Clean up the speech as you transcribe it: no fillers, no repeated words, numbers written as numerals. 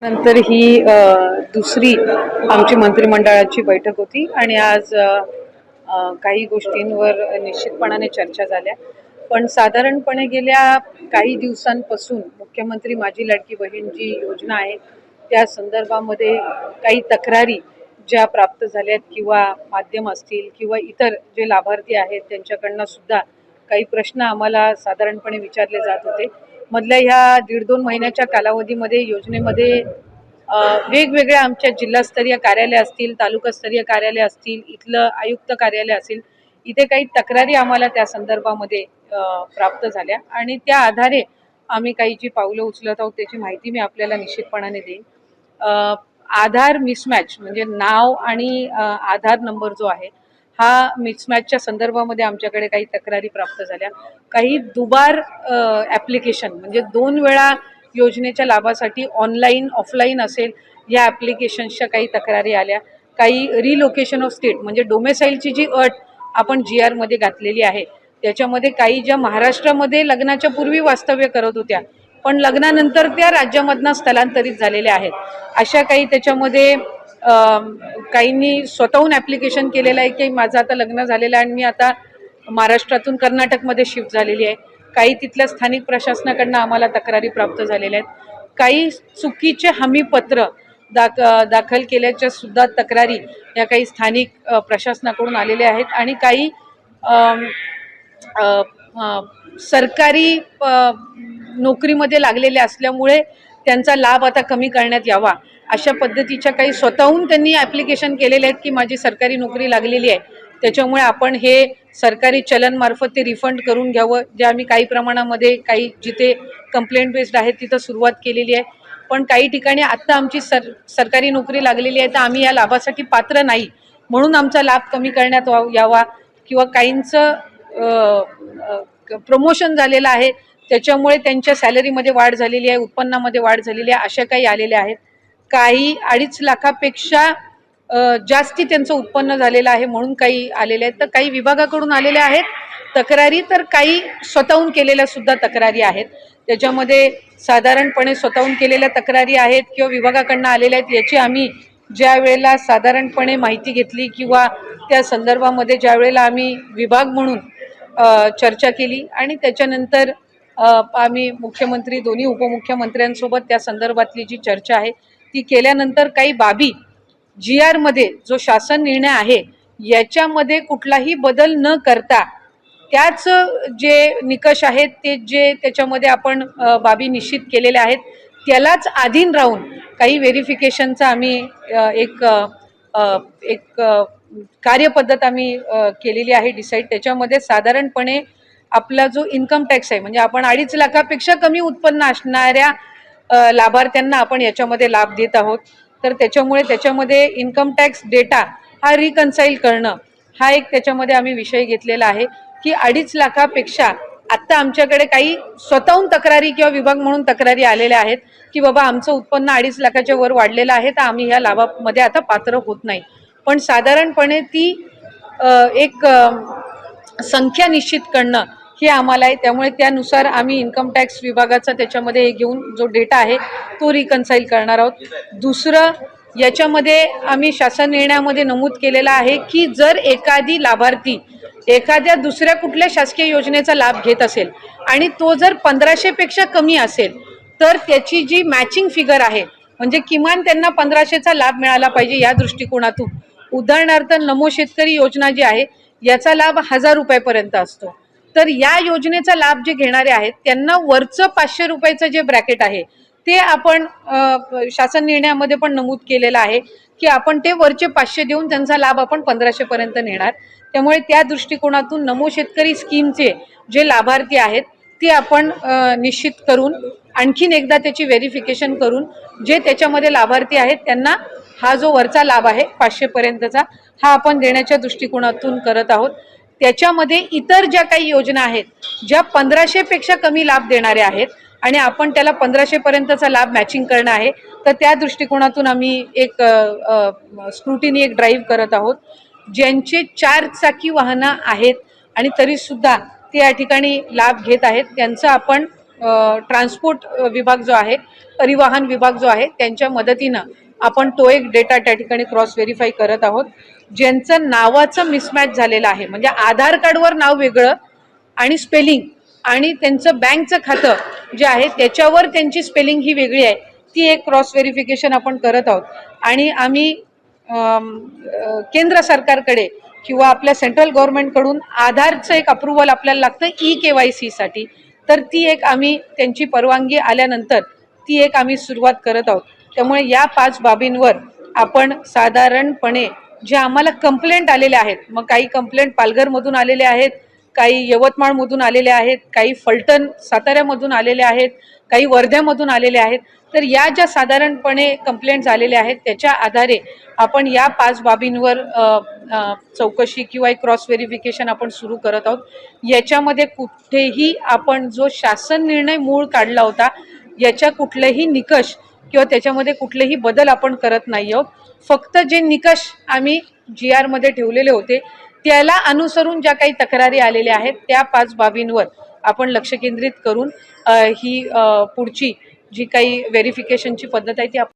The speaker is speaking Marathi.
नंतर ही दुसरी आमची मंत्रिमंडळाची बैठक होती आणि आज काही गोष्टींवर निश्चितपणाने चर्चा झाल्या. पण साधारणपणे गेल्या काही दिवसांपासून मुख्यमंत्री माझी लाडकी बहीण जी योजना आहे त्या संदर्भामध्ये काही तक्रारी ज्या प्राप्त झाल्यात किंवा माध्यम असतील किंवा इतर जे लाभार्थी आहेत त्यांच्याकडनं सुद्धा काही प्रश्न आम्हाला साधारणपणे विचारले जात होते. मधल्या ह्या 1.5-2 महिन्याच्या कालावधीमध्ये योजनेमध्ये वेगवेगळ्या आमच्या जिल्हास्तरीय कार्यालय असतील, तालुकास्तरीय कार्यालय असतील, इथलं आयुक्त कार्यालय असेल, इथे काही तक्रारी आम्हाला त्या संदर्भामध्ये प्राप्त झाल्या आणि त्या आधारे आम्ही काही जी पावलं उचलत आहोत त्याची माहिती मी आपल्याला निश्चितपणाने देईन. आधार मिसमॅच म्हणजे नाव आणि आधार नंबर जो आहे हा मिसमॅचच्या संदर्भामध्ये आमच्याकडे काही तक्रारी प्राप्त झाल्या. काही दुबार ॲप्लिकेशन म्हणजे 2 वेळा योजनेच्या लाभासाठी ऑनलाईन ऑफलाईन असेल या ॲप्लिकेशन्सच्या काही तक्रारी आल्या. काही रिलोकेशन ऑफ स्टेट म्हणजे डोमेसाईलची जी अट आपण GR मध्ये घातलेली आहे त्याच्यामध्ये काही ज्या महाराष्ट्रामध्ये लग्नाच्या पूर्वी वास्तव्य करत होत्या पण लग्नानंतर त्या राज्यामधनं स्थलांतरित झालेल्या आहेत अशा काही त्याच्यामध्ये काहींनी स्वतःहून ॲप्लिकेशन केलेलं आहे की माझं आता लग्न झालेलं आहे आणि मी आता महाराष्ट्रातून कर्नाटकमध्ये शिफ्ट झालेली आहे. काही तिथल्या स्थानिक प्रशासनाकडनं आम्हाला तक्रारी प्राप्त झालेल्या आहेत. काही चुकीचे हमीपत्र दाखल केल्याच्या सुद्धा तक्रारी या काही स्थानिक प्रशासनाकडून आलेल्या आहेत आणि काही सरकारी नोकरीमध्ये लागलेले असल्यामुळे त्यांचा लाभ आता कमी करण्यात यावा अशा पद्धतीच्या काही स्वतःहून त्यांनी ॲप्लिकेशन केलेले आहेत की माझी सरकारी नोकरी लागलेली आहे त्याच्यामुळे आपण हे सरकारी चलनमार्फत ते रिफंड करून घ्यावं. जे आम्ही काही प्रमाणामध्ये काही जिथे कंप्लेंट बेस्ड आहे तिथं सुरुवात केलेली आहे. पण काही ठिकाणी आत्ता आमची सरकारी नोकरी लागलेली आहे तर आम्ही या लाभासाठी पात्र नाही म्हणून आमचा लाभ कमी करण्यात यावा किंवा काहींचं प्रमोशन झालेलं आहे त्याच्यामुळे त्यांच्या सॅलरीमध्ये वाढ झालेली आहे, उत्पन्नामध्ये वाढ झालेली आहे अशा काही आलेल्या आहेत. काही 2.5 लाखापेक्षा जास्ती त्यांचं उत्पन्न झालेलं आहे म्हणून काही आलेले आहेत. तर काही विभागाकडून आलेल्या आहेत तक्रारी तर काही स्वतःहून केलेल्या सुद्धा तक्रारी आहेत. त्याच्यामध्ये साधारणपणे स्वतःहून केलेल्या तक्रारी आहेत किंवा विभागाकडनं आलेल्या आहेत याची आम्ही ज्या वेळेला साधारणपणे माहिती घेतली किंवा त्या संदर्भामध्ये ज्या वेळेला आम्ही विभाग म्हणून चर्चा केली आणि त्याच्यानंतर आम्ही मुख्यमंत्री दोन्ही उपमुख्यमंत्र्यांसोबत त्या संदर्भातली जी चर्चा आहे ती केल्यानंतर काही बाबी GR मध्ये जो शासन निर्णय आहे याच्यामध्ये कुठलाही बदल न करता त्याच जे निकष आहेत ते जे त्याच्यामध्ये आपण बाबी निश्चित केलेल्या आहेत त्यालाच अधीन राहून काही व्हेरिफिकेशनचा आम्ही एक कार्यपद्धत आम्ही केलेली आहे डिसाईड. त्याच्यामध्ये साधारणपणे आपला जो इन्कम टॅक्स आहे म्हणजे आपण 2.5 लाखापेक्षा कमी उत्पन्न असणाऱ्या लाभार्थ्यांना आपण याच्यामध्ये लाभ देत आहोत. तर त्याच्यामध्ये इन्कम टॅक्स डेटा हा रिकन्साईल करणं हा एक त्याच्यामध्ये आम्ही विषय घेतलेला आहे की 2.5 लाखापेक्षा आत्ता आमच्याकडे काही स्वतःहून तक्रारी किंवा विभाग म्हणून तक्रारी आलेल्या आहेत की बाबा आमचं उत्पन्न 2.5 लाखाच्या वर वाढलेलं आहे तर आम्ही ह्या लाभामध्ये आता पात्र होत नाही. पण साधारणपणे ती एक संख्या निश्चित करणं हे आम्हाला आहे. त्यामुळे त्यानुसार आम्ही इन्कम टॅक्स विभागाचा त्याच्यामध्ये घेऊन जो डेटा आहे तो रिकन्साईल करणार आहोत. दुसरं याच्यामध्ये आम्ही शासन निर्णयामध्ये नमूद केलेलं आहे की जर एखादी लाभार्थी एखाद्या दुसऱ्या कुठल्या शासकीय योजनेचा लाभ घेत असेल आणि तो जर 1500 पेक्षा कमी असेल तर त्याची जी मॅचिंग फिगर आहे म्हणजे किमान त्यांना 1500चा लाभ मिळाला पाहिजे या दृष्टिकोनातून. उदाहरणार्थ नमो शेतकरी योजना जी आहे याचा लाभ 1000 रुपयापर्यंत असतो. तर या योजनेचा लाभ जे घेणारे आहेत त्यांना वरचं 500 रुपयाचं जे ब्रॅकेट आहे ते आपण शासन निर्णयामध्ये पण नमूद केलेलं आहे की आपण ते वरचे 500 देऊन त्यांचा लाभ आपण 1500 पर्यंत नेणार. त्यामुळे त्या दृष्टिकोनातून नमो शेतकरी स्कीमचे जे लाभार्थी आहेत ते आपण निश्चित करून आणखीन एकदा त्याची व्हेरिफिकेशन करून जे त्याच्यामध्ये लाभार्थी आहेत त्यांना हा जो वरचा लाभ आहे 500 पर्यंतचा हा आपण देण्याच्या दृष्टिकोनातून करत आहोत. त्याच्यामध्ये इतर ज्या काही योजना आहेत ज्या 1500 पेक्षा कमी लाभ देणाऱ्या आहेत आणि आपण त्याला 1500 पर्यंतचा लाभ मॅचिंग करणं आहे तर त्या दृष्टिकोनातून आम्ही एक स्क्रुटिनी एक ड्राईव्ह करत आहोत. ज्यांचे 4 चाकी वाहनं आहेत आणि तरीसुद्धा ते या ठिकाणी लाभ घेत आहेत त्यांचं आपण ट्रान्सपोर्ट विभाग जो आहे, परिवहन विभाग जो आहे, त्यांच्या मदतीनं आपण तो एक डेटा त्या ठिकाणी क्रॉस व्हेरीफाय करत आहोत. ज्यांचं नावाचं मिसमॅच झालेलं आहे, म्हणजे आधार कार्डवर नाव वेगळं आणि स्पेलिंग आणि त्यांचं बँकचं खातं जे आहे त्याच्यावर त्यांची स्पेलिंग ही वेगळी आहे, ती एक क्रॉस व्हेरिफिकेशन आपण करत आहोत. आणि आम्ही केंद्र सरकारकडे किंवा आपल्या सेंट्रल गव्हर्नमेंटकडून आधारचं एक अप्रुव्हल आपल्याला लागतं KYC साठी, तर ती एक आम्ही त्यांची परवानगी आल्यानंतर ती एक आम्ही सुरुवात करत आहोत. त्यामुळे या 5 बाबींवर आपण साधारणपणे जे आम्हाला कंप्लेंट आलेले आहेत, मग काही कंप्लेंट पालघरमधून आलेले आहेत, काही यवतमाळमधून आलेले आहेत, काही फलटण साताऱ्यामधून आलेले आहेत, काही वर्ध्यामधून आलेले आहेत. तर या ज्या साधारणपणे कंप्लेंट्स आलेल्या आहेत त्याच्या आधारे आपण या 5 बाबींवर चौकशी किंवा एक क्रॉस व्हेरिफिकेशन आपण सुरू करत आहोत. याच्यामध्ये कुठेही आपण जो शासन निर्णय मूळ काढला होता याच्या कुठलेही निकष किंवा त्याच्यामध्ये कुठलेही बदल आपण करत नाही आहोत. फक्त जे निकष आम्ही GR मध्ये ठेवलेले होते त्याला अनुसरून ज्या काही तक्रारी आलेल्या आहेत त्या 5 बाबींवर आपण लक्ष केंद्रित करून ही पुढची जी काही व्हेरिफिकेशनची पद्धत आहे ती